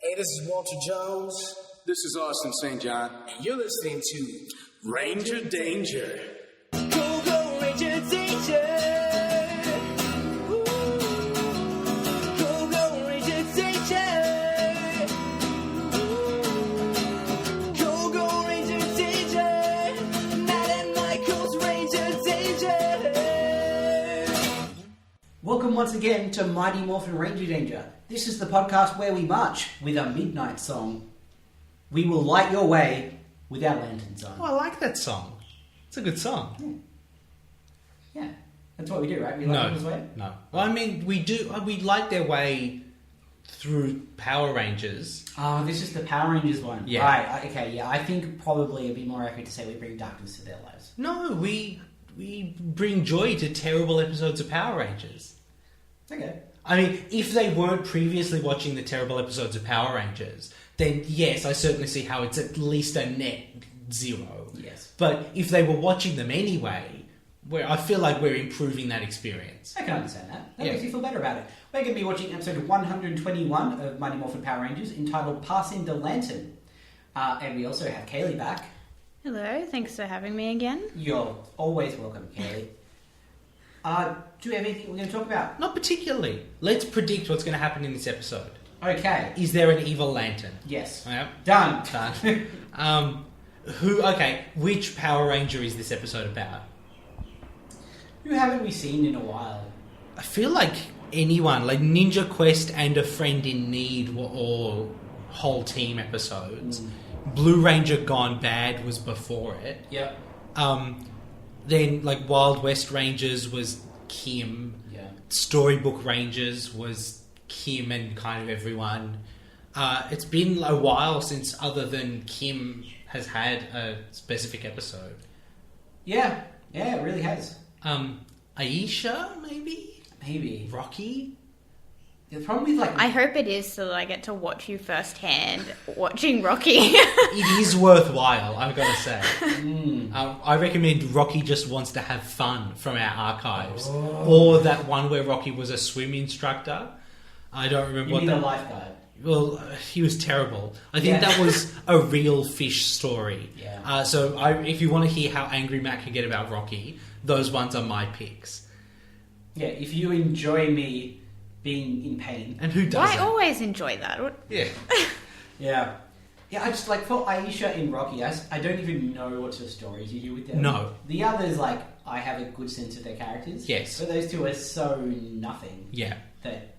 Hey, this is Walter Jones. This is Austin St. John. And you're listening to Ranger Danger. Go, go, Ranger Danger. Woo. Go, go, Ranger Danger. Woo. Go, go, Ranger Danger. Matt and Michael's Ranger Danger. Welcome once again to Mighty Morphin Ranger Danger. This is the podcast where we march with a midnight song. We will light your way with our lanterns on. Oh, I like that song. It's a good song. Yeah, that's what we do, right? We light people's way? No. Well, I mean, we do. We light their way through Power Rangers. Oh, this is the Power Rangers one. Yeah. Right, okay, yeah. I think probably it'd be more accurate to say we bring darkness to their lives. No, we bring joy to terrible episodes of Power Rangers. Okay. I mean, if they weren't previously watching the terrible episodes of Power Rangers, then yes, I certainly see how it's at least a net zero. Yes. But if they were watching them anyway, I feel like we're improving that experience. I can understand that. That Yeah. makes you feel better about it. We're going to be watching episode 121 of Mighty Morphin Power Rangers entitled Passing the Lantern. And we also have Kaylee back. Hello, thanks for having me again. You're always welcome, Kaylee. Do you have anything we're going to talk about? Not particularly. Let's predict what's going to happen in this episode. Okay. Is there an evil lantern? Yes. Yep. Done. Done. Which Power Ranger is this episode about? Who haven't we seen in a while? I feel like anyone, like Ninja Quest and A Friend in Need were all whole team episodes. Blue Ranger Gone Bad was before it. Yep. Then, like, Wild West Rangers was Kim. Yeah. Storybook Rangers was Kim and kind of everyone. It's been a while since, other than Kim, has had a specific episode. Yeah. Yeah, it really has. Aisha, maybe? Maybe. Rocky? The problem with, like... I hope it is so that I get to watch you firsthand watching Rocky. It is worthwhile, I've got to say. I recommend Rocky Just Wants to Have Fun from our archives. Or that one where Rocky was a swim instructor. I don't remember You what mean that... the lifeguard? Well, he was terrible. I think that was a real fish story. Yeah. So if you want to hear how angry Matt can get about Rocky, those ones are my picks. Yeah, if you enjoy me being in pain. And who doesn't? I always enjoy that. Yeah. Yeah. Yeah, I just, like, for Aisha in Rocky, I don't even know what sort of stories you do with them. No. The others, like, I have a good sense of their characters. Yes. But those two are so nothing. Yeah. That...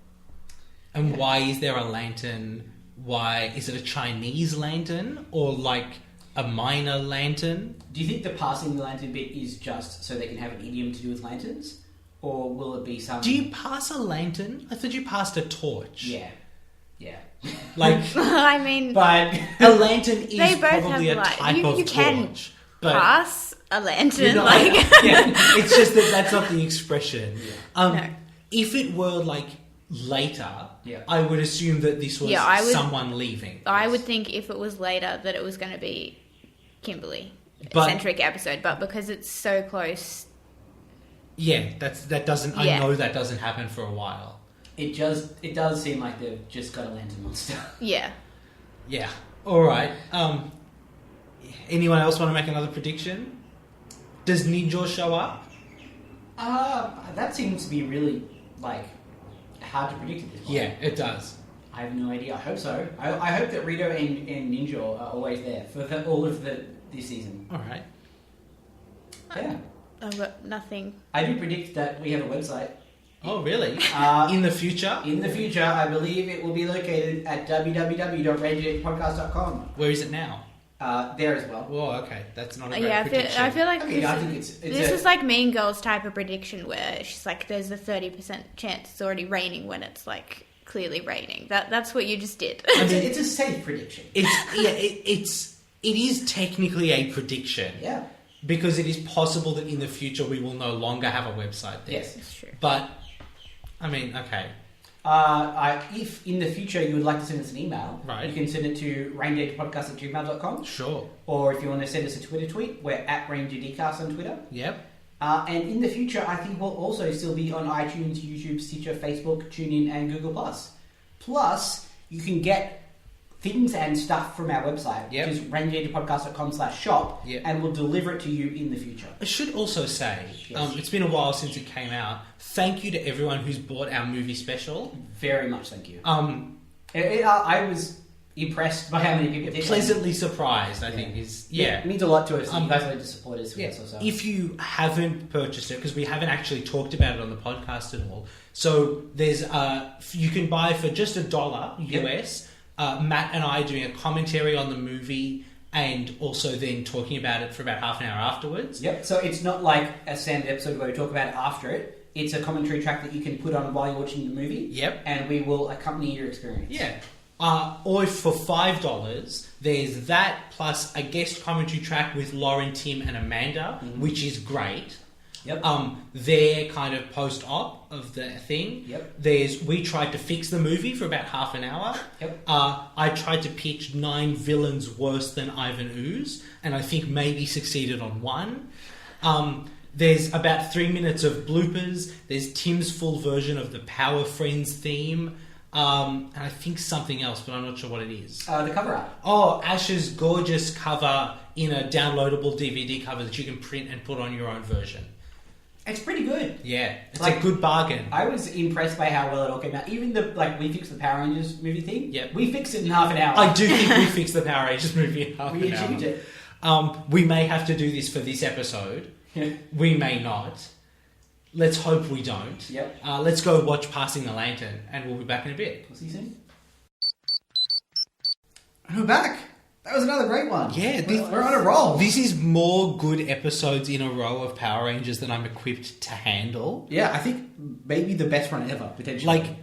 And why is there a lantern? Why is it a Chinese lantern or like a minor lantern? Do you think the passing the lantern bit is just so they can have an idiom to do with lanterns? Or will it be some... Do you pass a lantern? I thought you passed a torch. Yeah. Yeah. Like, I mean, But... a lantern is they both probably have a light. type You of can torch. But pass a you're lantern, not- like... yeah, it's just that that's not the expression. No. If it were like later, Yeah. I would assume that this was Yeah, I would- someone leaving. I would think if it was later that it was going to be Kimberly. But- Centric episode, but because it's so close... Yeah, that doesn't. I Yeah. know that doesn't happen for a while. It does seem like they've just got a lantern monster. Yeah. Yeah. All right. Anyone else want to make another prediction? Does Ninja show up? That seems to be really, like, hard to predict at this point. Yeah, it does. I have no idea. I hope so. I hope that Rito and Ninja are always there for all of this season. All right. Yeah. I've got nothing. I do predict that we have a website. Oh, really? Uh, In the future? In the future, I believe it will be located at www.radiotpodcast.com. Where is it now? There as well. Oh, okay. That's not a great Yeah, prediction. I feel like Okay, I think it's this a- is like Mean Girls type of prediction where she's like, there's a 30% chance it's already raining when it's like clearly raining. That's what you just did. It's a safe prediction. It is technically a prediction. Yeah. Because it is possible that in the future we will no longer have a website there. Yes. It's true. But, I mean, okay. If in the future you would like to send us an email, Right. you can send it to raindagepodcast@gmail.com. Sure. Or if you want to send us a Twitter tweet, we're at RangerDcast on Twitter. Yep. And in the future, I think we'll also still be on iTunes, YouTube, Stitcher, Facebook, TuneIn, and Google+. Plus, you can get things and stuff from our website, Yep. which is rangerdangerpodcast.com/shop, Yep. and we'll deliver it to you in the future. I should also say, Yes. it's been a while since it came out. Thank you to everyone who's bought our movie special. Very much, thank you. Um, I was impressed by how many people did. pleasantly surprised, I think, is... Yeah. It means a lot to us. Um, You guys need to support us with Yeah. this also. If you haven't purchased it, because we haven't actually talked about it on the podcast at all, so there's you can buy for just $1 US. Matt and I doing a commentary on the movie and also then talking about it for about half an hour afterwards. Yep. So it's not like a standard episode where we talk about it after it. It's a commentary track that you can put on while you're watching the movie. Yep. And we will accompany your experience. Yeah. Or if for $5, there's that plus a guest commentary track with Lauren, Tim, and Amanda, which is great. Yep. They're kind of post-op of the thing. Yep. We tried to fix the movie for about half an hour. Yep. I tried to pitch 9 villains worse than Ivan Ooze, and I think maybe succeeded on 1. There's about 3 minutes of bloopers. There's Tim's full version of the Power Friends theme. And I think something else, but I'm not sure what it is. The cover art. Oh, Ash's gorgeous cover in a downloadable DVD cover that you can print and put on your own version. It's pretty good. Yeah, it's Like, a good bargain. I was impressed by how well it all came out. Even we fixed the Power Rangers movie thing. Yep. We fixed it in half an hour. I do think we fixed the Power Rangers movie in half We an hour. achieved it. We may have to do this for this episode. Yeah. We may not. Let's hope we don't. Yep. Let's go watch Passing the Lantern, and we'll be back in a bit. We'll see you soon. And we're back. That was another great one. Yeah, we're on a roll. This is more good episodes in a row of Power Rangers than I'm equipped to handle. Yeah, I think maybe the best one ever, potentially. Like,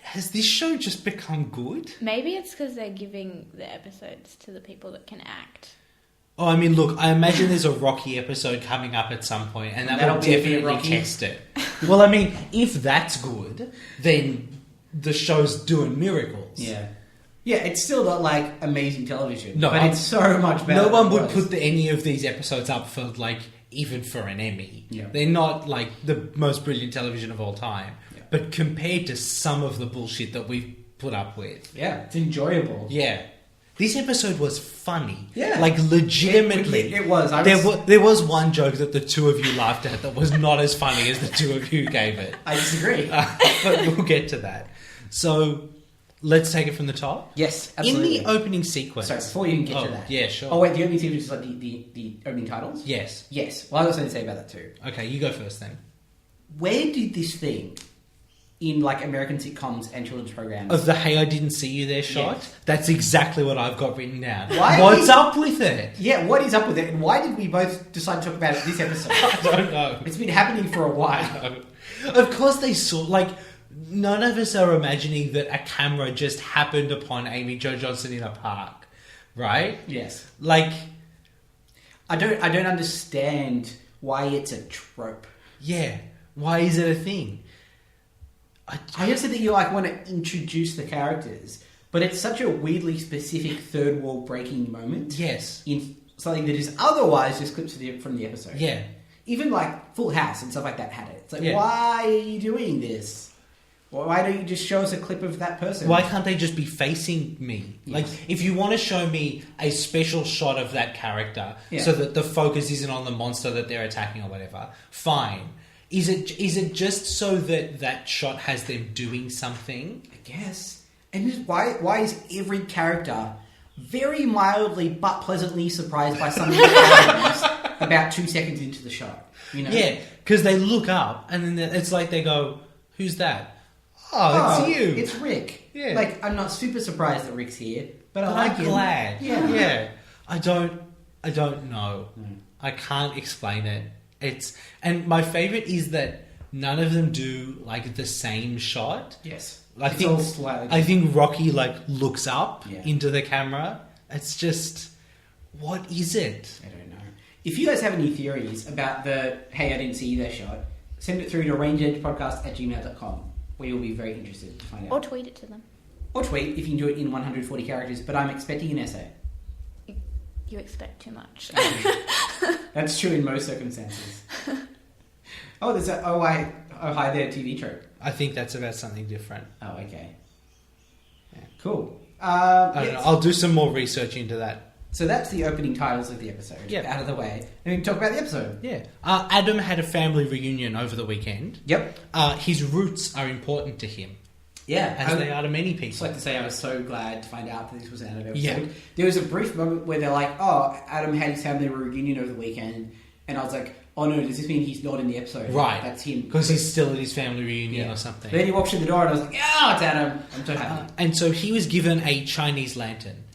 has this show just become good? Maybe it's because they're giving the episodes to the people that can act. Oh, I mean, look, I imagine there's a Rocky episode coming up at some point, and that That'll will be a bit definitely Rocky. test it. Well, I mean, if that's good, then the show's doing miracles. Yeah. Yeah, it's still not like amazing television. No, but it's so much better. No one than it would was. put any of these episodes up for, like, even for an Emmy. Yeah. They're not, like, the most brilliant television of all time. Yeah. But compared to some of the bullshit that we've put up with, Yeah, it's enjoyable. yeah. This episode was funny. Yeah. Like, legitimately. It was. There was one joke that the two of you laughed at that was not as funny as the two of you gave it. I disagree. But we'll get to that. So, let's take it from the top. Yes, absolutely. In the opening sequence... Sorry, before you even get to that. Yeah, sure. Oh, wait, the opening sequence is like the opening titles? Yes. Yes. Well, I was going to say about that too. Okay, you go first then. Where did this thing in like American sitcoms and children's programs? Of the "Hey, I didn't see you there" shot. Yes. That's exactly what I've got written down. Why What's is- up with it? Yeah, what is up with it? And why did we both decide to talk about it this episode? I don't know. It's been happening for a while. Of course, they saw like none of us are imagining that a camera just happened upon Amy Jo Johnson in a park, right? Yes. Like, I don't understand why it's a trope. yeah, why is it a thing? I understand that you like want to introduce the characters, but it's such a weirdly specific third wall breaking moment. Yes. In something that is otherwise just clips from the episode. Yeah. Even like Full House and stuff like that had it. It's like, Yeah. why are you doing this? Why don't you just show us a clip of that person? Why can't they just be facing me? Yes. Like, if you want to show me a special shot of that character Yeah. so that the focus isn't on the monster that they're attacking or whatever, fine. Is it just so that that shot has them doing something? I guess. And just why is every character very mildly but pleasantly surprised by something that happens about 2 seconds into the shot? You know? Yeah, because they look up and then it's like they go, "Who's that?" Oh, it's you. It's Rick. Yeah. Like, I'm not super surprised that Rick's here, but I But like I'm him. glad. Yeah. Yeah. I don't know. I can't explain it. And my favorite is that none of them do like the same shot. Yes. I It's all slightly I think Rocky like looks up Yeah. into the camera. It's just, what is it? I don't know. If you guys have any theories about the "Hey, I didn't see you there" shot, send it through to rangeedgepodcast@gmail.com. We will be very interested to find out. Or tweet it to them. Or tweet if you can do it in 140 characters, but I'm expecting an essay. You expect too much. That's true in most circumstances. Oh, there's a hi there TV trope. I think that's about something different. Oh, okay. Yeah, cool. I don't know. I'll do some more research into that. So that's the opening titles of the episode. Yep. Out of the way. And we can talk about the episode. Yeah. Adam had a family reunion over the weekend. Yep. His roots are important to him, Yeah. as they are to many people. I'd just like to say I was so glad to find out that this was an Adam episode. Yeah. There was a brief moment where they're like, oh, Adam had his family reunion over the weekend. And I was like, oh no, does this mean he's not in the episode? Right. That's him. Because he's still at his family reunion or something. Then he walks through the door and I was like, yeah, it's Adam. I'm so happy. And so he was given a Chinese lantern.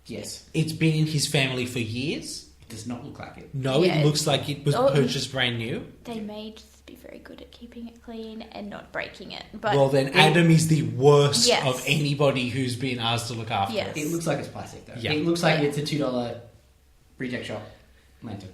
Yes. It's been in his family for years. It does not look like it. No, Yeah. it looks like it was Oh. purchased brand new. They may just be very good at keeping it clean and not breaking it. But Well, then Adam is the worst Yes. of anybody who's been asked to look after Yes. it. It looks like it's plastic though. Yeah. It looks like Yeah. it's a $2 reject shop lantern.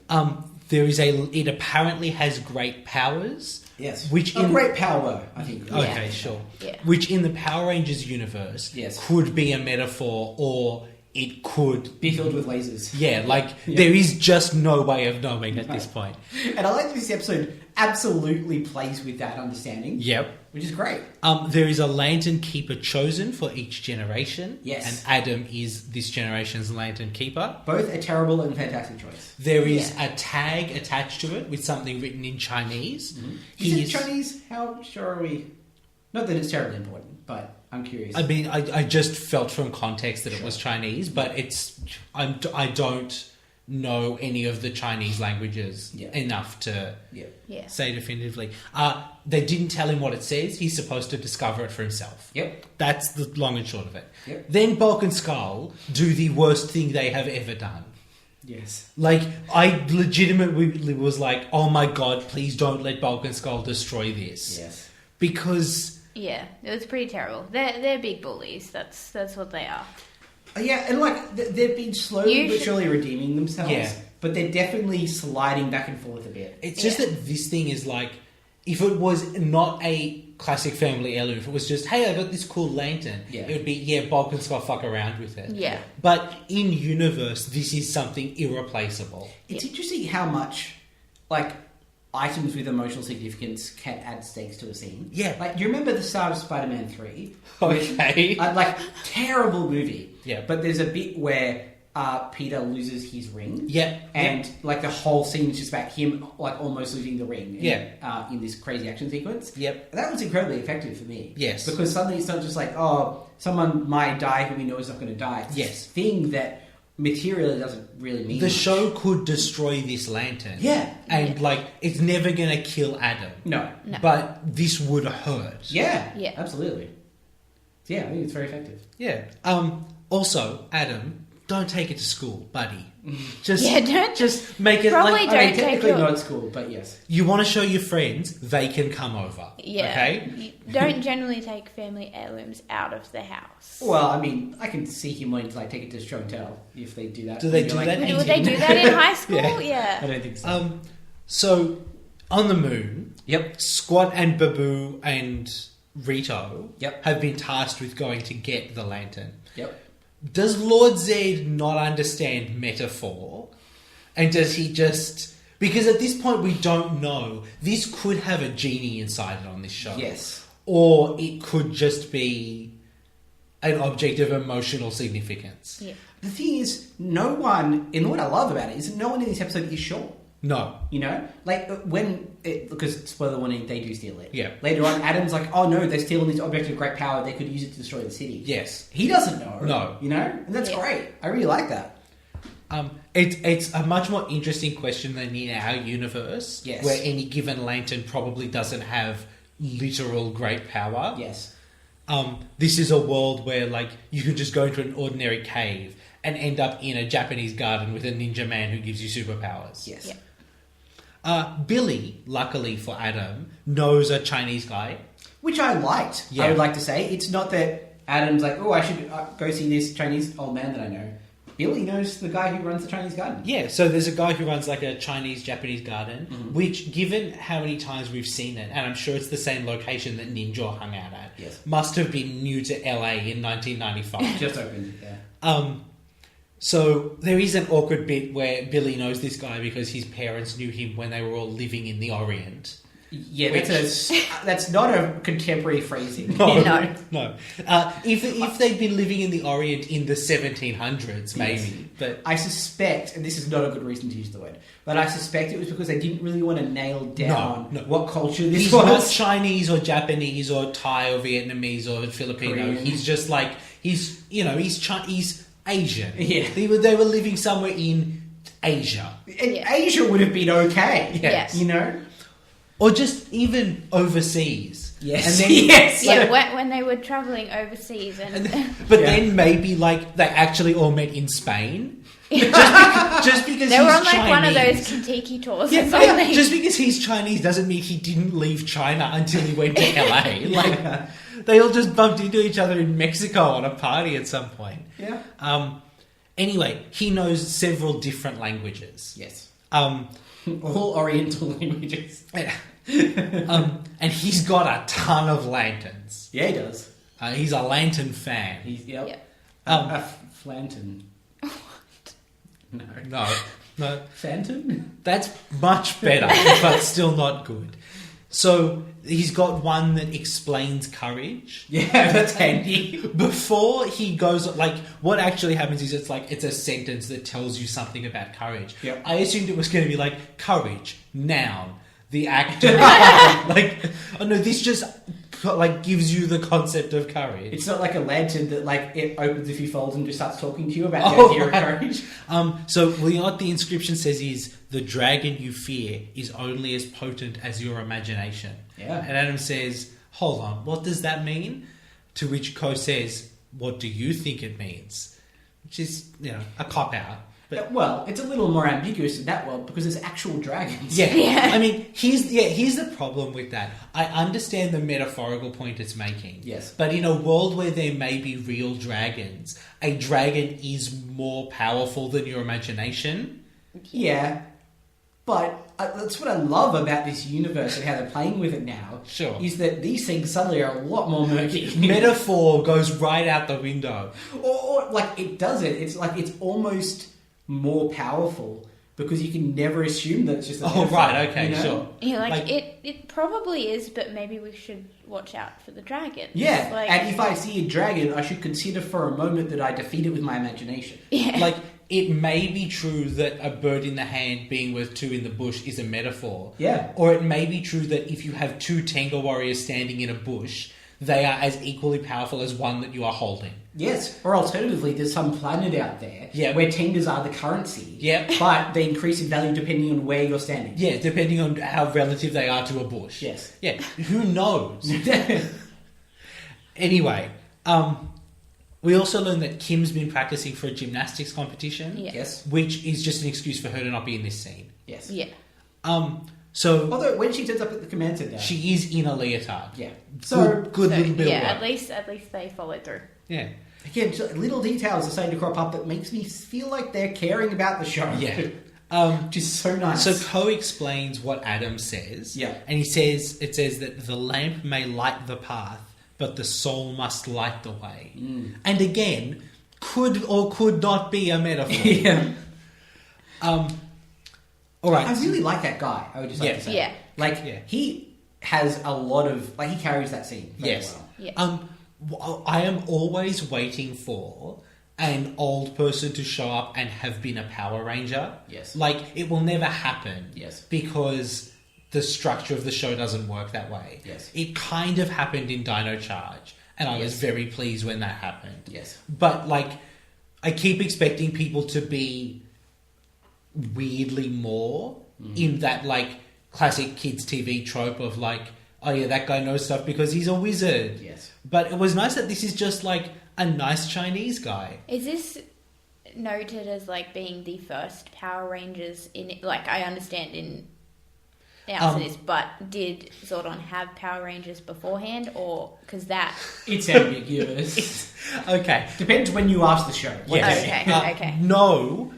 It apparently has great powers. Yes. Which a in great power, I think. Okay, Yeah. sure. Yeah. Which in the Power Rangers universe Yes. could be a metaphor, or it could Be filled with lasers. Yeah, there is just no way of knowing at this point. And I like that this episode absolutely plays with that understanding. Yep. Which is great. There is a lantern keeper chosen for each generation. Yes. And Adam is this generation's lantern keeper. Both a terrible and fantastic choice. There is a tag attached to it with something written in Chinese. Is it Chinese? How sure are we? Not that it's terribly important, but I'm curious. I mean, I just felt from context that it was Chinese, but I don't know any of the Chinese languages enough to Yeah. say definitively. They didn't tell him what it says. He's supposed to discover it for himself. Yep. That's the long and short of it. Yep. Then Bulk and Skull do the worst thing they have ever done. Yes. Like, I legitimately was like, oh my god, please don't let Bulk and Skull destroy this. Yes. Because... Yeah, it was pretty terrible. They're big bullies. That's what they are. Yeah, and like they've been slowly but Usually- surely redeeming themselves. Yeah. But they're definitely sliding back and forth a bit. It's just that this thing is like, if it was not a classic family heirloom, if it was just, hey, I got this cool lantern, Yeah. it would be, Bulk and Skull fuck around with it. Yeah. But in universe, this is something irreplaceable. It's interesting how much, like, items with emotional significance can add stakes to a scene. Yeah. Like, do you remember the start of Spider-Man 3? Okay. Like, terrible movie. Yeah. But there's a bit where Peter loses his ring. Yeah. And, like, the whole scene is just about him, like, almost losing the ring. Yeah. In this crazy action sequence. Yep. That was incredibly effective for me. Yes. Because suddenly it's not just like, oh, someone might die who we know is not going to die. It's Yes. this thing that materially doesn't really mean The much. show could destroy this lantern. Yeah. And, like, it's never going to kill Adam. No. But this would hurt. Yeah. Yeah. Absolutely. Yeah, I think it's very effective. Yeah. Also, Adam, don't take it to school, buddy. Just, Yeah, don't- just make it Probably like... don't take Technically your- not at school, but yes. You want to show your friends, they can come over. Yeah. Okay? You don't generally take family heirlooms out of the house. Well, I mean, I can see him wanting to like take it to show and tell if they do that. Do they You're do like, that? Would they do that in high school? Yeah. I Yeah. don't think so. So, on the moon, Yep. Squat and Babu and Rito Yep. have been tasked with going to get the lantern. Yep. Does Lord Zedd not understand metaphor? And does he just... Because at this point we don't know. This could have a genie inside it on this show. Yes. Or it could just be an object of emotional significance. Yeah. The thing is, no one, and what I love about it is that no one in this episode is sure. No. You know? Like, because, spoiler warning, they do steal it. Yeah. Later on, Adam's like, oh no, they're stealing this object of great power, they could use it to destroy the city. Yes. He doesn't know. No. You know? And that's Yeah. great. I really like that. It's a much more interesting question than in our universe, Yes. where any given lantern probably doesn't have literal great power. Yes. This is a world where, like, you can just go into an ordinary cave and end up in a Japanese garden with a ninja man who gives you superpowers. Yes. Yeah. Billy, luckily for Adam, knows a Chinese guy. Which I liked, Yeah. I would like to say. It's not that Adam's like, oh, I should go see this Chinese old man that I know. Billy knows the guy who runs the Chinese garden. Yeah, so there's a guy who runs like a Chinese-Japanese garden, Mm-hmm. which, given how many times we've seen it, and I'm sure it's the same location that Ninja hung out at, Yes. must have been new to LA in 1995. Just opened, yeah. So there is an awkward bit where Billy knows this guy because his parents knew him when they were all living in the Orient. Yeah, that's not a contemporary phrasing. No. No. If they'd been living in the Orient in the 1700s, maybe. Yes. But I suspect, and this is not a good reason to use the word, but I suspect it was because they didn't really want to nail down No. what culture this he's was. not Chinese or Japanese or Thai or Vietnamese or Filipino. Korean. He's just like he's Asian. Yeah. They were living somewhere in Asia, And Yeah. Asia would have been okay. Yes. You know? or just even overseas. Yes. And then, Yes. Yeah, when they were traveling overseas and But Yeah. then maybe like they actually all met in Spain. Just because they he's were on like Chinese. one of those Kentucky tours Yeah, or something. just because he's Chinese doesn't mean he didn't leave China until he went to LA. Like they all just bumped into each other in Mexico on a party at some point. Yeah. Anyway, he knows several different languages. Yes. Um, All Oriental languages. and he's got a ton of lanterns. Yeah, he does. He's a lantern fan. He's, yep. Yep. A Flanton. No. No, Phantom? that's much better, but still not good. So he's got one that explains courage. Yeah, that's handy. Before he goes, like, what actually happens is it's a sentence that tells you something about courage. Yep. I assumed it was going to be like, courage, noun, the act of... like, oh no, this just, like, gives you the concept of courage. It's not like a lantern that like it opens a few folds and just starts talking to you about the Oh, idea right. of courage. So, well, you know what the inscription says is, the dragon you fear is only as potent as your imagination. Yeah. And Adam says, hold on, what does that mean? To which Ko says, what do you think it means? Which is, a cop-out. But Well, it's a little more ambiguous in that world because there's actual dragons. yeah, I mean, here's the problem with that. I understand the metaphorical point it's making. Yes. But in a world where there may be real dragons, a dragon is more powerful than your imagination. Yeah. But that's what I love about this universe and how they're playing with it now. Sure. Is that these things suddenly are a lot more murky. Metaphor goes right out the window. or like it doesn't. It's like it's almost more powerful because you can never assume that it's just a Oh, metaphor, right, okay, you know? sure. Yeah, like it probably is, but maybe we should watch out for the dragon. Yeah, Like, and if I see a dragon, I should consider for a moment that I defeat it with my imagination. yeah. Like, it may be true that a bird in the hand being worth two in the bush is a metaphor. Yeah. Or it may be true that if you have two Tenga warriors standing in a bush, they are as equally powerful as one that you are holding. Yes, or alternatively, there's some planet out there where Tengas are the currency. Yep. But they increase in value depending on where you're standing. Yeah, depending on how relative they are to a bush. Yes. Yeah, who knows? Anyway, we also learned that Kim's been practicing for a gymnastics competition. Yeah. Yes. Which is just an excuse for her to not be in this scene. Yes. yeah. So Although when she turns up at the command center, she is in a leotard. yeah. So So good little bit yeah, of at work. least they followed through. Yeah. again, just little details are starting to crop up that makes me feel like they're caring about the show. Yeah. Which is so nice. So Ko explains what Adam says. Yeah. And it says that the lamp may light the path, but the soul must light the way. And again, could or could not be a metaphor. yeah. All right. I really like that guy. I would just like Yeah. to say, Yeah. like Yeah. he has a lot of he carries that scene very Yes. well. Yeah. I am always waiting for an old person to show up and have been a Power Ranger. Yes. Like, it will never happen. Yes. Because the structure of the show doesn't work that way. Yes. It kind of happened in Dino Charge, and I was Yes. very pleased when that happened. Yes. But, like, I keep expecting people to be weirdly more in that, like, classic kids' TV trope of, like, oh yeah, that guy knows stuff because he's a wizard. Yes. But it was nice that this is just, like, a nice Chinese guy. Is this noted as like being the first Power Rangers in it? Like, I understand in answer this, but did Zordon have Power Rangers beforehand, or because that? It's ambiguous. Okay. Depends when you ask the show. Yes. Okay, okay. No,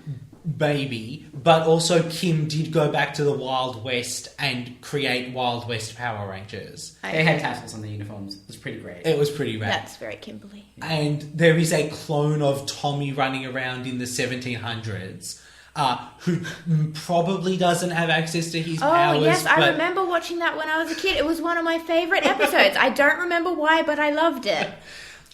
baby, but also Kim did go back to the Wild West and create Wild West Power Rangers. They had tassels on their uniforms. It was pretty great. It was pretty rad. That's very Kimberly. And there is a clone of Tommy running around in the 1700s. who probably doesn't have access to his Oh, powers. yes, I but- remember watching that when I was a kid. It was one of my favourite episodes. I don't remember why, but I loved it.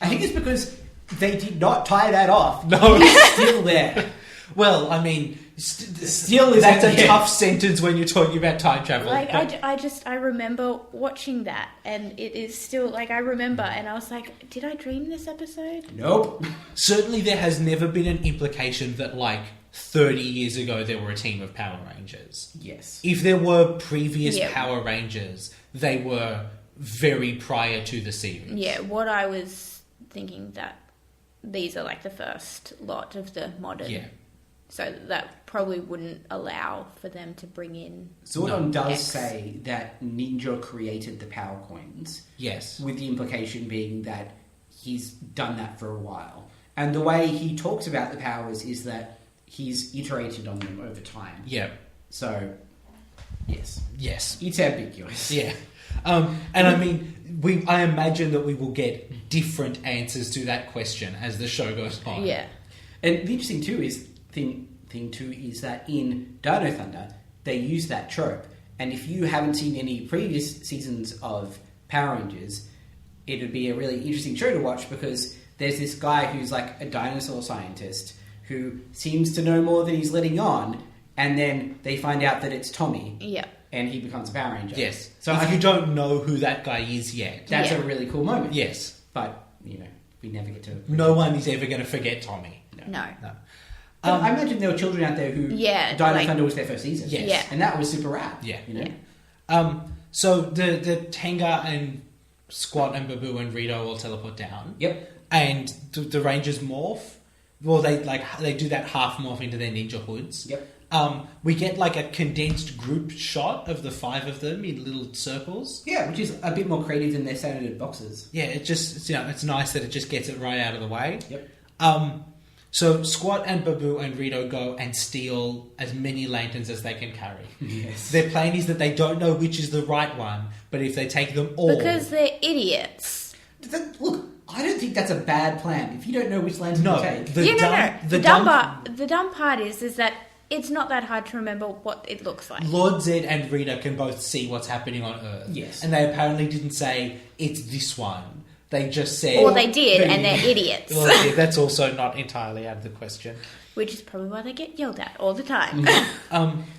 I think it's because they did not tie that off. No. He's still there. Well, I mean, Still is that's at a the end. tough sentence when you're talking about time travel. Like, but- I remember watching that, and it is still, like, I remember, and I was like, did I dream this episode? Nope. Certainly there has never been an implication that, like, 30 years ago there were a team of Power Rangers. Yes. If there were previous Yeah. Power Rangers, they were very prior to the series. Yeah, what I was thinking that these are, like, the first lot of the modern... Yeah. So that probably wouldn't allow for them to bring in... Zordon does X. say that Ninja created the power coins, Yes. with the implication being that he's done that for a while. And the way he talks about the powers is that he's iterated on them over time. Yeah. So, yes. Yes. It's ambiguous. Yeah. And I mean, I imagine that we will get different answers to that question as the show goes on. Yeah. And the interesting too is thing too is that in Dino Thunder they use that trope, and if you haven't seen any previous seasons of Power Rangers, it would be a really interesting show to watch because there's this guy who's like a dinosaur scientist who seems to know more than he's letting on, and then they find out that it's Tommy. Yeah. And he becomes a Power Ranger. Yes. So If you don't know who that guy is yet. that's Yeah. a really cool moment. Yes. But, we never get to... No one is ever going to forget Tommy. No. No. But I imagine there were children out there who Yeah, Dino like- Thunder was their first season. Yes. Yeah. And that was super rad. Yeah. Yeah. So the Tenga and Squat and Babu and Rito all teleport down. Yep. And the Rangers morph. Well, they do that half morph into their ninja hoods. Yep. We get like a condensed group shot of the 5 of them in little circles. Yeah, which is a bit more creative than their standard boxes. Yeah, it's nice that it just gets it right out of the way. Yep. So Squat and Babu and Rito go and steal as many lanterns as they can carry. Yes. Their plan is that they don't know which is the right one, but if they take them all... Because they're idiots. Look, I don't think that's a bad plan. If you don't know which lantern No, to take... The dumb part is that it's not that hard to remember what it looks like. Lord Zedd and Rita can both see what's happening on Earth. Yes. And they apparently didn't say, it's this one. They just said... Or they did, and they're idiots. Well, yeah, that's also not entirely out of the question. Which is probably why they get yelled at all the time.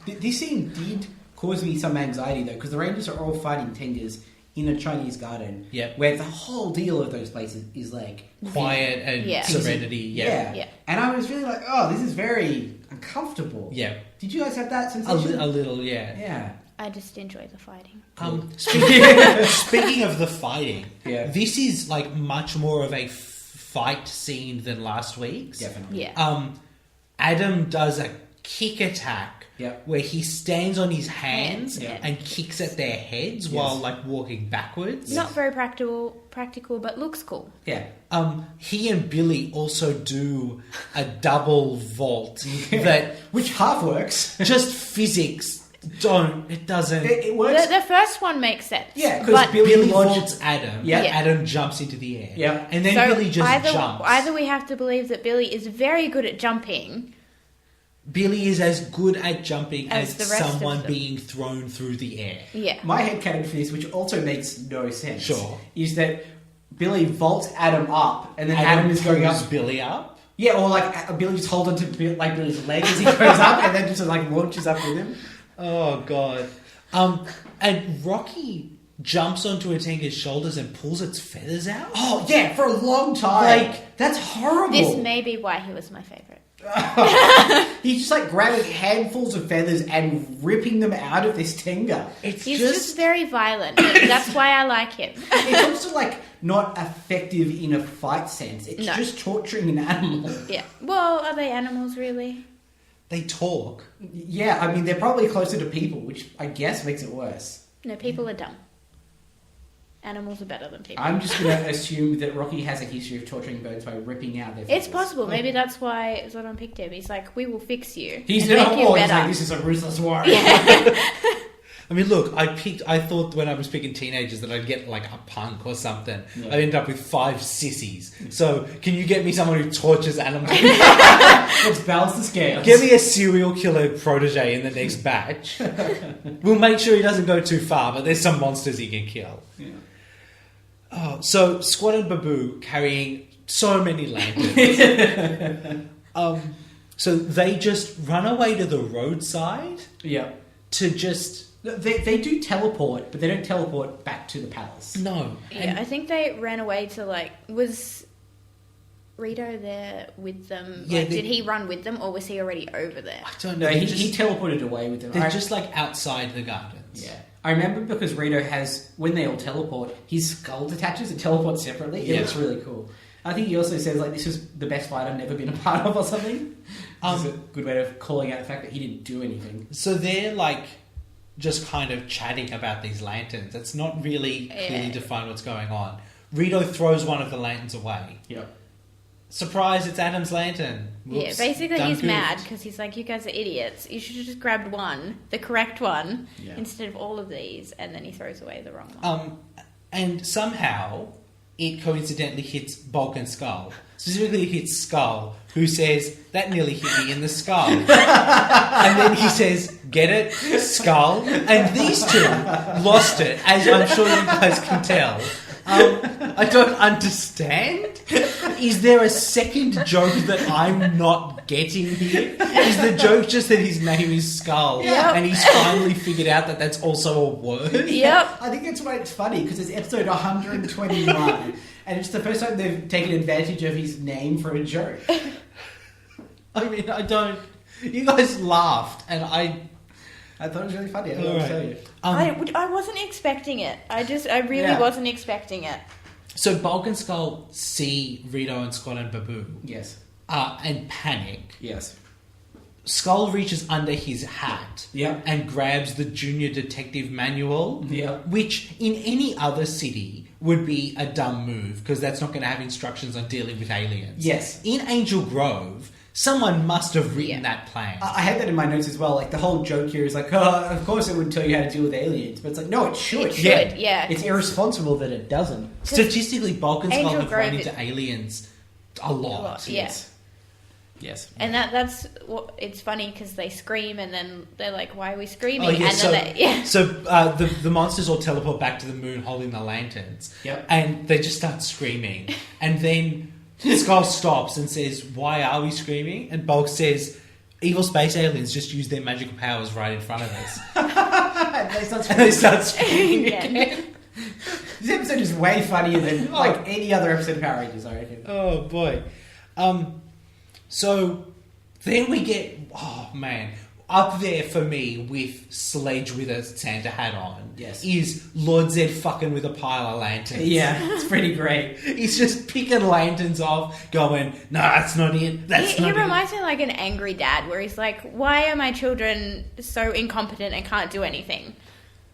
This scene did cause me some anxiety, though, because the Rangers are all fighting Tengas in a Chinese garden. Yep. Where the whole deal of those places is like... Quiet and Yeah. serenity. Yeah. Yeah. And I was really like, oh, this is very uncomfortable. Yeah. Did you guys have that A sensation? little, yeah. Yeah. I just enjoy the fighting. Speaking of the fighting, Yeah. this is like much more of a fight scene than last week's. Definitely. Yeah. Adam does a kick attack Yep. where he stands on his hands Yeah. and kicks at their heads while like walking backwards. Not very practical, but looks cool. Yeah. He and Billy also do a double vault that Which half works. just physics it doesn't. It works. The first one makes sense. Yeah, 'cause but Billy Billy launched- vaults Adam. Yeah. Yeah. Adam jumps into the air. Yeah. And then so Billy just jumps. Either we have to believe that Billy is very good at jumping. Billy is as good at jumping As as the rest of someone them. being thrown through the air. Yeah. My headcanon for this, which also makes no sense, Sure. is that Billy vaults Adam up, and then Adam is going pulls up. Billy up. Yeah, or like Billy just holds onto Billy's leg as he goes up, and then just like launches up with him. Oh god. And Rocky jumps onto a Tenga's shoulders and pulls its feathers out. Oh yeah, for a long time. Like, that's horrible. This may be why he was my favourite. He's just like grabbing handfuls of feathers and ripping them out of this Tenga. It's He's just very violent. That's why I like him. It's also like not effective in a fight sense. It's No. just torturing an animal. Yeah. Well, are they animals really? they talk. Yeah, I mean they're probably closer to people, which I guess makes it worse. No, people are dumb. Animals are better than people. I'm just going to assume that Rocky has a history of torturing birds by ripping out their feathers. It's possible. Maybe that's why Zordon picked him. He's like, we will fix you. He's and in a make you war. He's better. like, this is a ruthless war. I mean, look, I thought when I was picking teenagers that I'd get like a punk or something. Yeah. I ended up with 5 sissies. So, can you get me someone who tortures animals? Let's balance the scales. Get me a serial killer protege in the next batch. We'll make sure he doesn't go too far, but there's some monsters he can kill. Yeah. Oh, so Squad and Babu carrying so many lanterns. So they just run away to the roadside Yeah. to just... They do teleport, but they don't teleport back to the palace. No. Yeah, I think they ran away to like. Was Rito there with them? Yeah, Like, did he run with them, or was he already over there? I don't know. No, They're he teleported away with them. They're just like outside the gardens. Yeah. I remember because Rito has, when they all teleport, his skull detaches and teleports separately. It Yeah. looks really cool. I think he also says, like, this was the best fight I've never been a part of or something. It's a good way of calling out the fact that he didn't do anything. So they're like just kind of chatting about these lanterns. It's not really clearly defined what's going on. Rito throws one of the lanterns away. Yep. Surprise, it's Adam's lantern. Yeah, Whoops, basically done he's goofed. mad because he's like, you guys are idiots. You should have just grabbed one, the correct one, Yeah. instead of all of these, and then he throws away the wrong one. And somehow it coincidentally hits Bulk and Skull. Specifically, it hits Skull, who says, that nearly hit me in the skull. And then he says, get it? Skull? And these two lost it, as I'm sure you guys can tell. I don't understand. Is there a second joke that I'm not getting here? Is the joke just that his name is Skull and he's finally figured out that that's also a word? Yep. I think that's why it's funny, because it's episode 121, and it's the first time they've taken advantage of his name for a joke. I mean, I don't... You guys laughed, and I thought it was really funny. I don't know All what to right. tell you. I wasn't expecting it. I really wasn't expecting it. So Bulk and Skull see Rito and Squad and Babu Yes. and panic. Yes. Skull reaches under his hat Yep. and grabs the Junior Detective Manual, Yep. which in any other city would be a dumb move because that's not going to have instructions on dealing with aliens. Yes. In Angel Grove, someone must have written Yeah. that plan. I had that in my notes as well. Like, the whole joke here is like, oh, of course it would tell you how to deal with aliens. But it's like, no, it should. It should, yeah. It's irresponsible that it doesn't. Statistically, Bulk and Skull Angel have Grove run is- into aliens a lot. Yeah. Yes. And that's what it's funny because they scream and then they're like, "Why are we screaming?" Oh, yeah, and so, then so the monsters all teleport back to the moon holding the lanterns. Yep. And they just start screaming. And then Skull stops and says, "Why are we screaming?" And Bulk says, "Evil space aliens just use their magical powers right in front of us." And they start screaming Yeah. again. This episode is way funnier than like any other episode of Power Rangers, I reckon. Oh, boy. So then we get, oh man, up there for me with Sledge with a Santa hat on. Yes. Is Lord Zedd fucking with a pile of lanterns. Yeah, it's pretty great. He's just picking lanterns off, going, "No, that's not it. That's He not it." reminds me of like an angry dad where he's like, "Why are my children so incompetent and can't do anything?"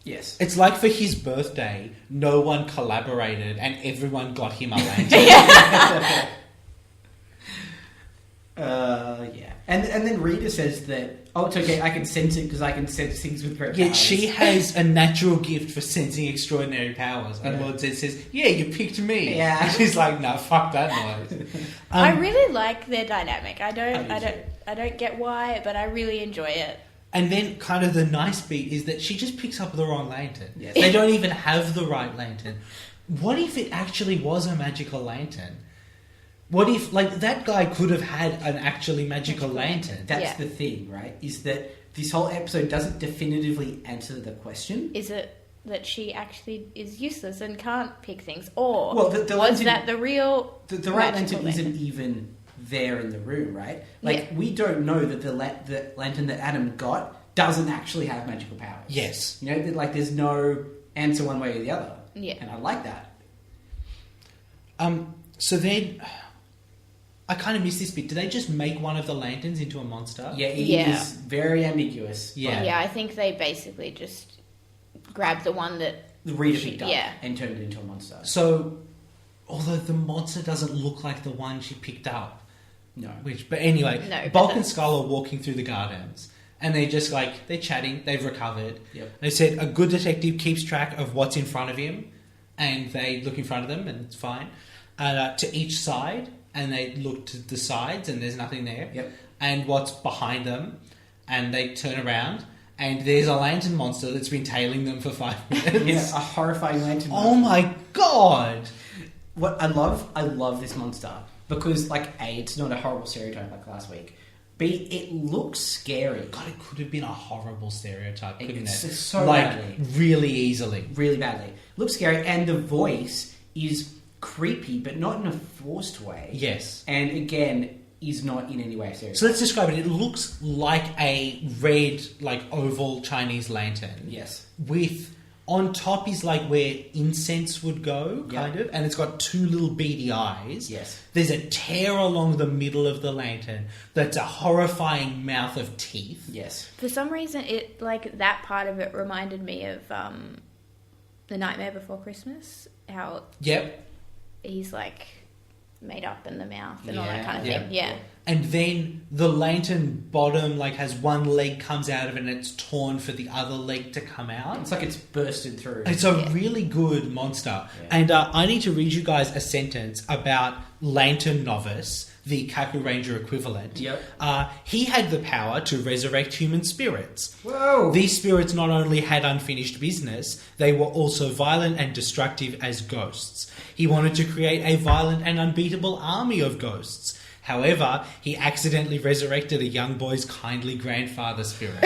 Yes. It's like for his birthday, no one collaborated and everyone got him a lantern. Yeah. And then Rita says that, oh, it's okay, I can sense it because I can sense things with great Yet powers. she has a natural gift for sensing extraordinary powers. And Yeah. Lord Zedd says, "Yeah, you picked me." Yeah. And she's like, "No, fuck that noise." I really like their dynamic. I do don't get why, but I really enjoy it. And then kind of the nice bit is that she just picks up the wrong lantern. Yes. They don't even have the right lantern. What if it actually was a magical lantern? What if, like, that guy could have had an actually magical lantern? That's Yeah. the thing, right? Is that this whole episode doesn't definitively answer the question. Is it that she actually is useless and can't pick things, or Well, the was lantern- that the real The right magical lantern isn't even there in the room, right? Like, Yeah. we don't know that the lantern that Adam got doesn't actually have magical powers. Yes. You know, like, there's no answer one way or the other. Yeah. And I like that. So then, I kind of missed this bit. Do they just make one of the lanterns into a monster? Yeah, it Yeah. is very ambiguous. Yeah. Yeah, I think they basically just grabbed the one that The Rita picked up Yeah. and turned it into a monster. So, although the monster doesn't look like the one she picked up, No. but anyway, No, but Bulk and that's- Skull are walking through the gardens, And they're just like, they're chatting, they've recovered. Yep. They said a good detective keeps track of what's in front of him, and they look in front of them, and it's fine. To each side, and they look to the sides, and there's nothing there. Yep. And what's behind them, and they turn around, and there's a lantern monster that's been tailing them for 5 minutes. Yeah, a horrifying lantern monster. Oh my god! What I love this monster because, like, A, it's not a horrible stereotype like last week. B, it looks scary. God, it could have been a horrible stereotype, couldn't It's it? so like, badly. really easily. Really badly. Looks scary, and the voice is creepy, but not in a forced way. Yes. And again, is not in any way a stereotype. So let's describe it. It looks like a red, like, oval Chinese lantern. Yes. With... On top is like where incense would go, kind of, and it's got two little beady eyes. Yes. There's a tear along the middle of the lantern that's a horrifying mouth of teeth. Yes. For some reason, it like that part of it reminded me of The Nightmare Before Christmas. How Yep. he's like made up in the mouth and all Yeah, that kind of yeah. thing. Yeah. And then the lantern bottom like has one leg comes out of it and it's torn for the other leg to come out. It's like it's bursted through. It's a really good monster. Yeah. And I need to read you guys a sentence about Lantern Novice, the Kaku Ranger equivalent. Yep. He had the power to resurrect human spirits. Whoa! These spirits not only had unfinished business, they were also violent and destructive as ghosts. He wanted to create a violent and unbeatable army of ghosts. However, he accidentally resurrected a young boy's kindly grandfather spirit.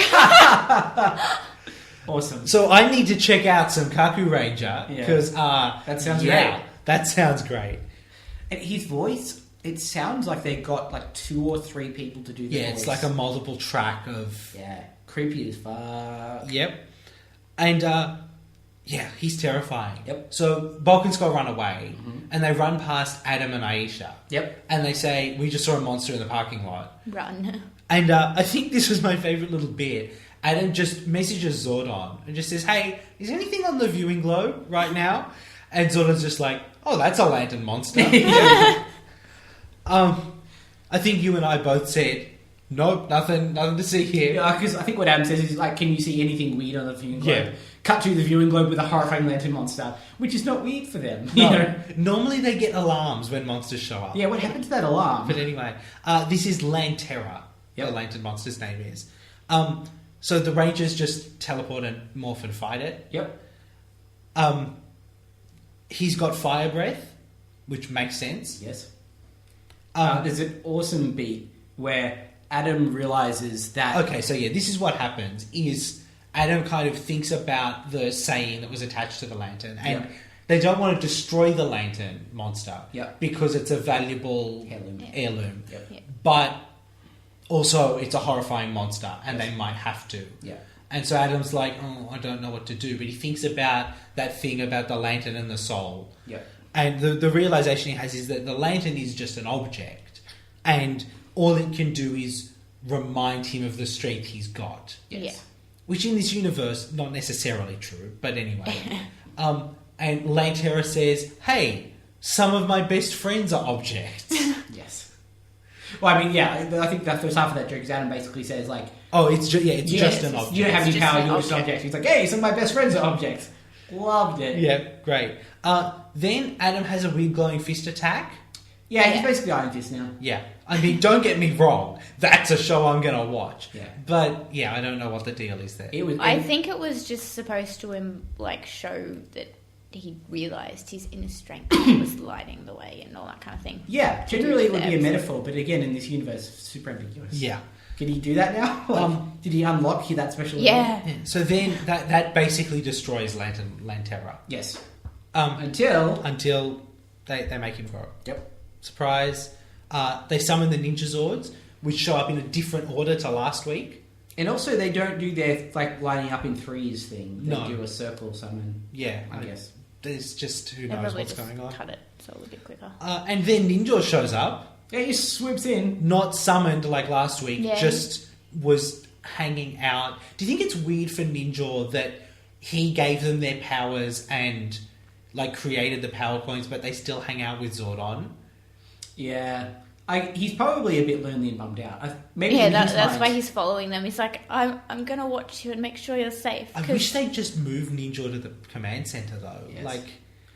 Awesome. So I need to check out some Kaku Ranger because That sounds yeah, great. that sounds great. And his voice, it sounds like they got like 2 or 3 people to do the voice. It's like a multiple track of Yeah, creepy as fuck. yep, and he's terrifying. Yep. So Bulk and Skull run away, and they run past Adam and Aisha. Yep. And they say, "We just saw a monster in the parking lot." Run. And I think this was my favourite little bit. Adam just messages Zordon and just says, "Hey, is anything on the viewing globe right now?" And Zordon's just like, "Oh, that's a lantern monster." I think you and I both said, "Nope, nothing to see here." Yeah, because I think what Adam says is like, can you see anything weird on the viewing globe? Yeah. Cut to the viewing globe with a horrifying lantern monster, which is not weird for them. No, You know? normally they get alarms when monsters show up. Yeah, what happened to that alarm? But anyway, this is Lantera, Yep. the lantern monster's name is. So the Rangers just teleport and morph and fight it. Yep. He's got fire breath, which makes sense. Yes. Um, There's an awesome beat where Adam realizes that... Okay, so yeah, this is what happens, is Adam kind of thinks about the saying that was attached to the lantern, and Yep. they don't want to destroy the lantern monster Yep. because it's a valuable Heirloom. heirloom. Yep. Yeah. But also it's a horrifying monster, and they might have to. Yeah. And so Adam's like, "Oh, I don't know what to do," but he thinks about that thing about the lantern and the soul. Yep. And the realization he has is that the lantern is just an object, and all it can do is remind him of the strength he's got. Yes. Yeah. Which in this universe, not necessarily true, but anyway. And Lantera says, "Hey, some of my best friends are objects." Yes. Well, I mean, yeah, I think the first half of that joke is Adam basically says, like... Oh, it's just an object. You don't have any It's power, just an you're just an object. He's like, hey, some of my best friends are objects. Loved it. Yeah, great. Then Adam has a weird glowing fist attack. Yeah, he's Yeah. basically Iron Fist now. Yeah. I mean, don't get me wrong. That's a show I'm going to watch. Yeah. But, yeah, I don't know what the deal is there. It was... I think it was just supposed to like show that he realised his inner strength was lighting the way and all that kind of thing. Yeah, generally it would be a Episode. metaphor, but again, in this universe, super ambiguous. Yeah. Can he do that now? Like, did he unlock that special... Yeah. Yeah. So then that basically destroys Lantera. Yes. Until Until... they make him grow. Yep. Surprise. They summon the Ninja Zords, which show up in a different order to last week. And also, they don't do their, like, lining up in threes thing. They No. do a circle summon, Yeah. I guess. There's just who They knows probably what's just going on. cut it so a little bit quicker. And then Ninja shows up, Yeah, he swoops in. not summoned like last week, Yeah. just was hanging out. Do you think it's weird for Ninja that he gave them their powers and like created the power coins, but they still hang out with Zordon? Yeah. He's probably a bit lonely and bummed out. Maybe Yeah, in his that's mind- why he's following them. He's like, I'm gonna watch you and make sure you're safe. I 'Cause- wish they'd just move Ninja to the command center though. Yes. Like,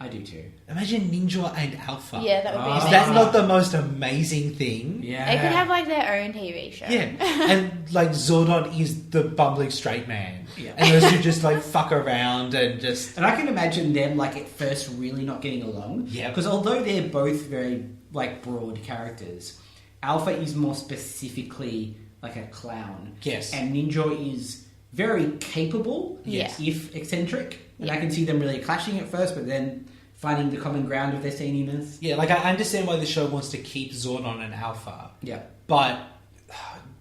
I do too. imagine Ninja and Alpha. Yeah, that would be Oh. Is amazing. that not the most amazing thing? Yeah. They could have like their own TV show. Yeah, and like Zordon is the bumbling straight man, Yeah. and those two just like fuck around and just And I can imagine them like at first really not getting along. Yeah. Because although they're both very like broad characters, Alpha is more specifically like a clown. Yes. And Ninja is very capable, Yes. if eccentric. And Yeah. I can see them really clashing at first, but then finding the common ground of their zaniness. yeah. Like I understand why the show wants to keep Zordon and Alpha, Yeah. but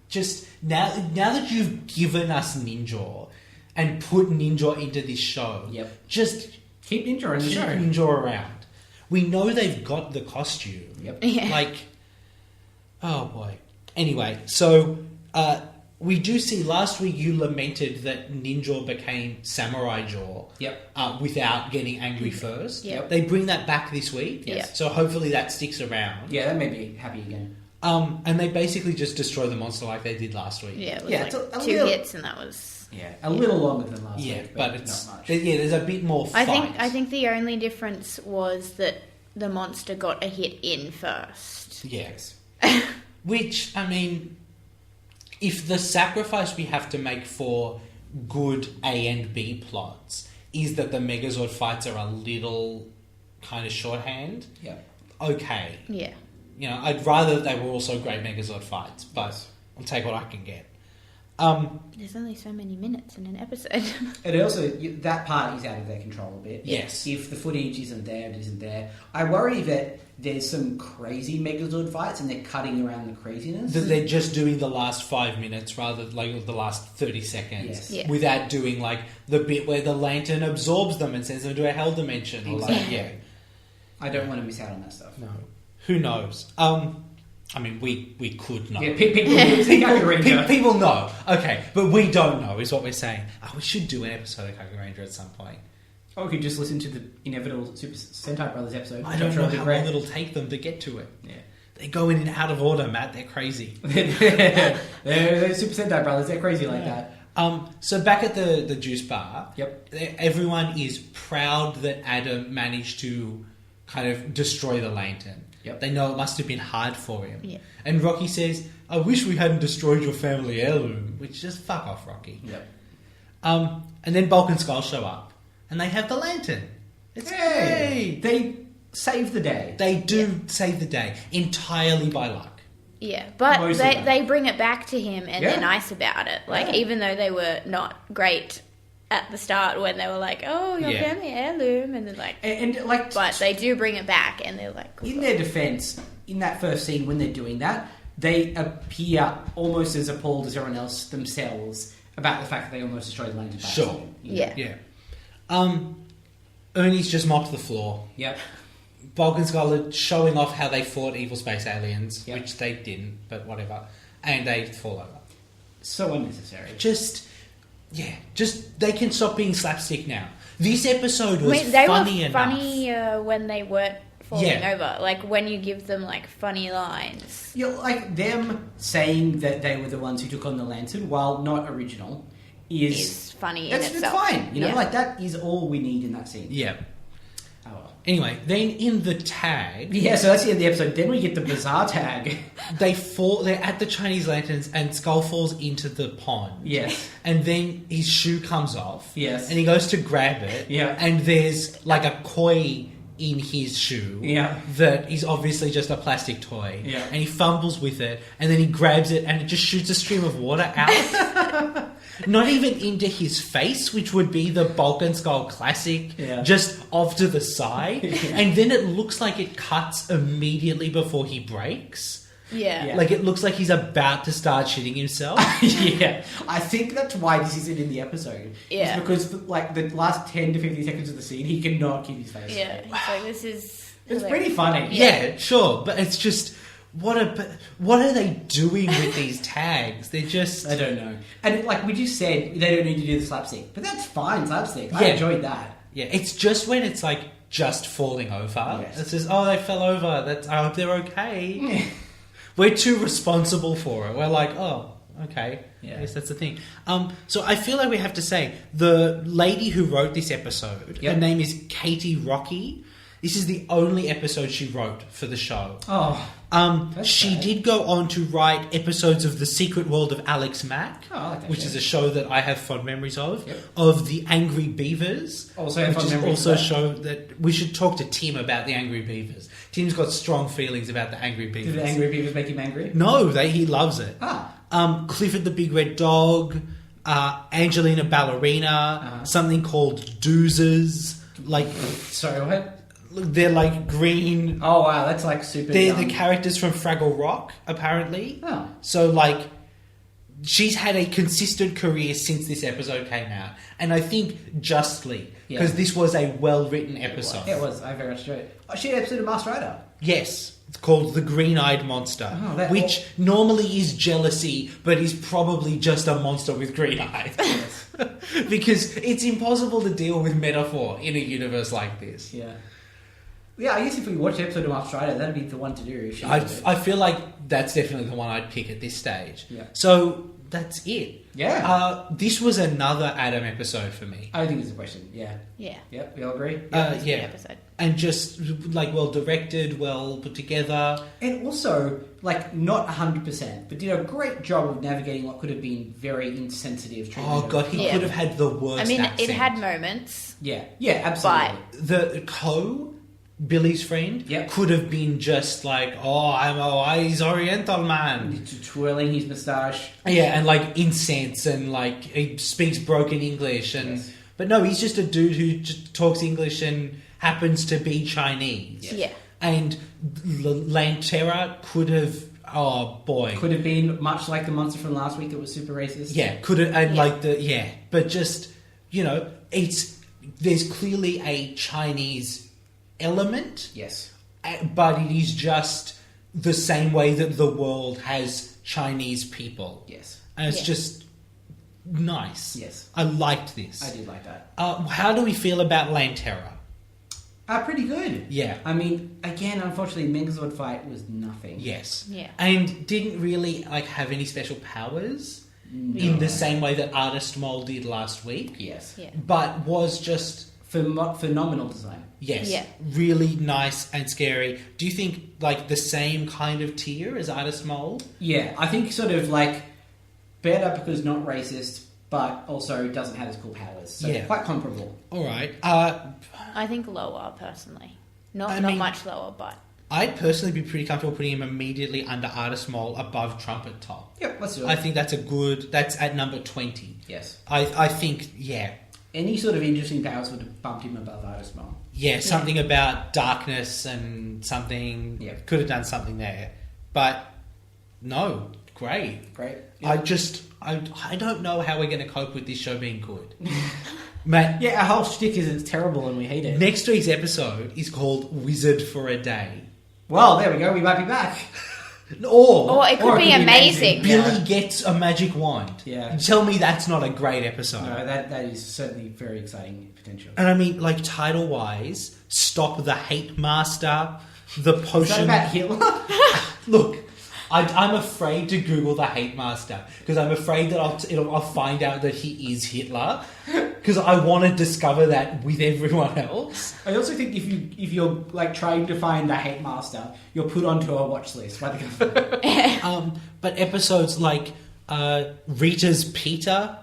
just now that you've given us Ninja and put Ninja into this show, Yep. just Keep Ninja in the keep show. Ninja around. We know they've got the costume. Yep. Yeah. Like, oh boy. Anyway, so we do see last week you lamented that Ninja became Samurai Jaw. Yep. Without getting angry first. Yep. They bring that back this week. Yes. So hopefully that sticks around. Yeah, that made me happy again. And they basically just destroy the monster like they did last week. Yeah, it was Yeah, like it's a 2 little- hits and that was... Yeah. A little longer than last Yeah, week, but it's not much. there's a bit more fight. I think the only difference was that the monster got a hit in first. Yes. Which, I mean, if the sacrifice we have to make for good A and B plots is that the Megazord fights are a little kind of shorthand, Yeah. okay. Yeah. You know, I'd rather they were also great Megazord fights, but I'll take what I can get. There's only so many minutes in an episode. And also, that part is out of their control a bit. Yes. If the footage isn't there, it isn't there. I worry that there's some crazy Megazord fights and they're cutting around the craziness. That they're just doing the last 5 minutes rather like the last 30 seconds Yes. Yeah. without doing like the bit where the lantern absorbs them and sends them to a hell dimension or like, Exactly. yeah. I don't want to miss out on that stuff. No. Who knows? I mean, we could know. Yeah, people, People know. Okay, but we don't know is what we're saying. Oh, we should do an episode of Kaku Ranger at some point. Or we could just listen to the inevitable Super Sentai Brothers episode. I don't which know I'm sure how will be long great. it'll take them to get to it. Yeah. They go in and out of order, Matt. They're crazy. they're Super Sentai Brothers. They're crazy like that. So back at the juice bar, Yep. everyone is proud that Adam managed to kind of destroy the lantern. Yep. They know it must have been hard for him. Yeah. And Rocky says, I wish we hadn't destroyed your family heirloom. Which just fuck off, Rocky. Yep. And then Bulk and Skull show up. And they have the lantern. It's great. They save the day. They do save the day entirely by luck. Yeah, but Most of them. they bring it back to him and Yeah. they're nice about it. Like, Yeah. even though they were not great at the start when they were like, oh, your Yeah. family heirloom, and then like... And like, But they do bring it back and they're like... in their defense, in that first scene when they're doing that, they appear almost as appalled as everyone else themselves about the fact that they almost destroyed the lantern. by Sure. accident, you know? Yeah. Yeah. Ernie's just mopped the floor. Yep. Bulk and Skull are showing off how they fought evil space aliens, Yep. which they didn't, but whatever. And they fall over. So unnecessary. Just they can stop being slapstick now. This episode I was mean, they funny were enough. funny when they weren't falling Yeah. over. Like, when you give them, like, funny lines. You know, like them saying that they were the ones who took on the lantern, while not original, is Is funny in that's, it's itself. fine. You know, Yeah. like that is all we need in that scene. Yeah. Oh, well. Anyway, then in the tag, Yeah, so that's the end of the episode. Then we get the bizarre tag. they're at the Chinese lanterns and Skull falls into the pond. Yes. And then his shoe comes off. Yes. And he goes to grab it. Yeah. And there's like a koi in his shoe. Yeah. That is obviously just a plastic toy. Yeah. And he fumbles with it and then he grabs it and it just shoots a stream of water out. Not even into his face, which would be the Bulk and Skull classic, Yeah. just off to the side. And then it looks like it cuts immediately before he breaks. Yeah. Yeah. Like it looks like he's about to start shitting himself. Yeah, I think that's why this isn't in the episode. Yeah. It's because like the last 10 to 15 seconds of the scene, he cannot keep his face. Yeah. He's like, this is... It's hilarious. pretty funny. Yeah, sure, but it's just what are they doing with these tags? They're just I don't know. And like we just said, they don't need to do the slapstick, but that's fine slapstick. I Yeah. enjoyed that. yeah. It's just when it's like just falling over. Yes. It says, "Oh, they fell over. That's I hope they're okay." We're too responsible for it. We're like, oh, okay. Yeah. I guess that's the thing. So I feel like we have to say the lady who wrote this episode, Yep. her name is Katie Rocky. This is the only episode she wrote for the show. Oh, that's She sad. did go on to write episodes of The Secret World of Alex Mack, Oh, I like that which show. is a show that I have fond memories of. Yep. Of The Angry Beavers, Also have which fond is memories also of a that. show that we should talk to Tim about The Angry Beavers. Tim's got strong feelings about The Angry Beavers. Did the Angry Beavers make him angry? No, he loves it. Clifford the Big Red Dog, Angelina Ballerina, something called Doozers. Like, Sorry, what? they're like green. Oh, wow, that's like super... They're the characters from Fraggle Rock, apparently. Oh. So, like, she's had a consistent career since this episode came out. And I think justly, because Yeah. this was a well-written episode. It was. I very much enjoyed it. Oh, she had an episode of Master Rider. Yes. It's called The Green-Eyed Monster, Oh, that- which normally is jealousy, but is probably just a monster with green eyes. Because it's impossible to deal with metaphor in a universe like this. Yeah. Yeah, I guess if we watch the episode of Master Rider, that'd be the one to do. If she did it. I feel like that's definitely the one I'd pick at this stage. Yeah. So that's it. Yeah. This was another Adam episode for me. I don't think there's a question. Yeah. Yeah. Yep, we all agree? It was a good Yeah. episode. And just like well directed, well put together. And also, like, not 100%, but did a great job of navigating what could have been very insensitive treatment. Oh god, he Yeah. could have had the worst I mean, accent. it had moments. Yeah, yeah, absolutely. The Billy's friend, Yep. could have been just like, oh, I'm a wise Oriental man. Twirling his moustache. Yeah, and like incense and like he speaks broken English and Yes. but no, he's just a dude who just talks English and happens to be Chinese. Yeah. And Lantera could have, oh boy, Could have been much like the monster from last week that was super racist. yeah, could have, and Yeah. but just there's clearly a Chinese element. Yes. But it is just the same way that the world has Chinese people. Yes. And it's Yeah. just nice. Yes. I liked this. I did like that. How do we feel about Lantera? Pretty good. Yeah. I mean, again, unfortunately, Megazord fight was nothing. Yes. Yeah. And didn't really have any special powers in the same way that Artist Mole did last week. Yes. Yeah. But was just Phenomenal design. yes, Yeah. really nice and scary. Do you think the same kind of tier as Artist Mole? Yeah, I think sort of better because not racist, but also doesn't have as cool powers. So Yeah. quite comparable. All right. I think lower, personally. Not I not mean- much lower, but... I'd personally be pretty comfortable putting him immediately under Artist Mole above Trumpet Top. Yep, let's do it. I think that's that's at number 20. Yes. I think, yeah. Any sort of interesting powers would have bumped him above Artist Mole. Yeah, something about darkness and something, Yeah. could have done something there. But, no, great. Great. I don't know how we're going to cope with this show being good. Matt, Yeah, our whole shtick is it's terrible and we hate it. next week's episode is called Wizard for a Day. Well, there we go. We might be back. Or it could be amazing. amazing. Billy gets a magic wand. Yeah. Tell me that's not a great episode. No, that is certainly very exciting potential. And I mean, title wise, Stop the Hate Master, the Is that potion. about Hitler? Look, I'm afraid to Google the Hate Master because I'm afraid that I'll find out that he is Hitler because I want to discover that with everyone else. I also think if you're trying to find the hate master, you're put onto a watch list by the government. But episodes like Rita's Peter,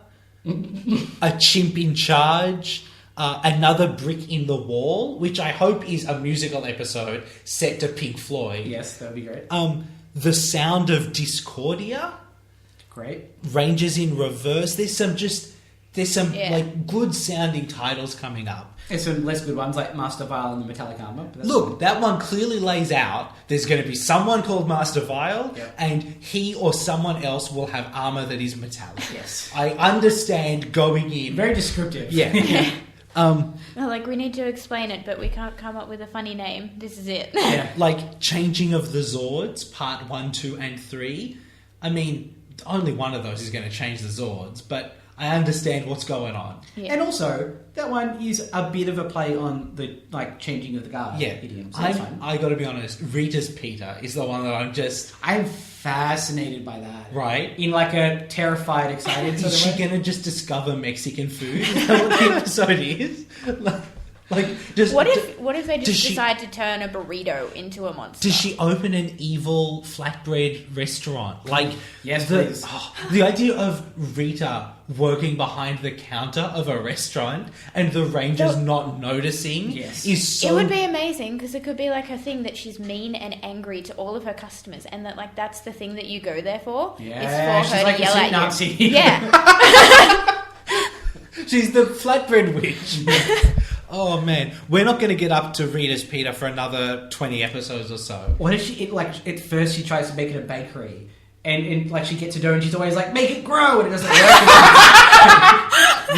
A Chimp in Charge, Another Brick in the Wall, which I hope is a musical episode set to Pink Floyd. Yes, that would be great. The Sound of Discordia, Great. Rangers in Reverse. There's some Yeah. good sounding titles coming up. There's some less good ones like Master Vile and the Metallic Armor. But that's Look, that one clearly lays out there's going to be someone called Master Vile, Yeah. and he or someone else will have armor that is metallic. Yes. I understand going in. Very descriptive. Yeah. We need to explain it, but we can't come up with a funny name. This is it. Yeah. Changing of the Zords, part 1, 2, and 3. I mean, only one of those is going to change the Zords, but I understand what's going on. Yeah. And also, that one is a bit of a play on the changing of the guard idiom. So that's fine. I got to be honest. Rita's Peter is the one that I'm fascinated by that. Right? In like a terrified, excited sort Is of she way. gonna just discover Mexican food? Is that what the episode is? Just What if they does just she- decide to turn a burrito into a monster? Does she open an evil flatbread restaurant? Like, Yes, please. the idea of Rita working behind the counter of a restaurant and the Rangers not noticing is so... It would be amazing because it could be like a thing that she's mean and angry to all of her customers, and that like that's the thing that you go there for. Yeah, is for she's her like to a yell soup at Nazi. you. Yeah. She's the flatbread witch. Oh, man. We're not going to get up to Rita's Peter for another 20 episodes or so. What if she, at first she tries to make it a bakery, and like she gets a dough and she's always like, make it grow, and it doesn't work.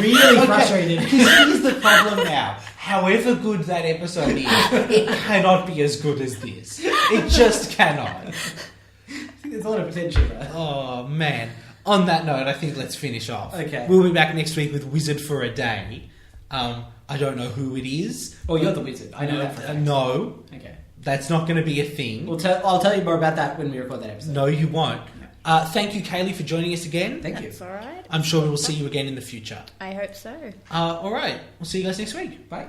Really frustrated. Because here's the problem now. However good that episode is, it cannot be as good as this. It just cannot. I think there's a lot of potential there. Oh, man. On that note, I think let's finish off. Okay. We'll be back next week with Wizard for a Day. I don't know who it is. Oh, you're the wizard. I know that for a fact. No. Okay. That's not going to be a thing. I'll tell you more about that when we record that episode. No, you won't. Thank you, Kaylee, for joining us again. Thank you. That's all right. I'm sure we will see you again in the future. I hope so. All right. We'll see you guys next week. Bye.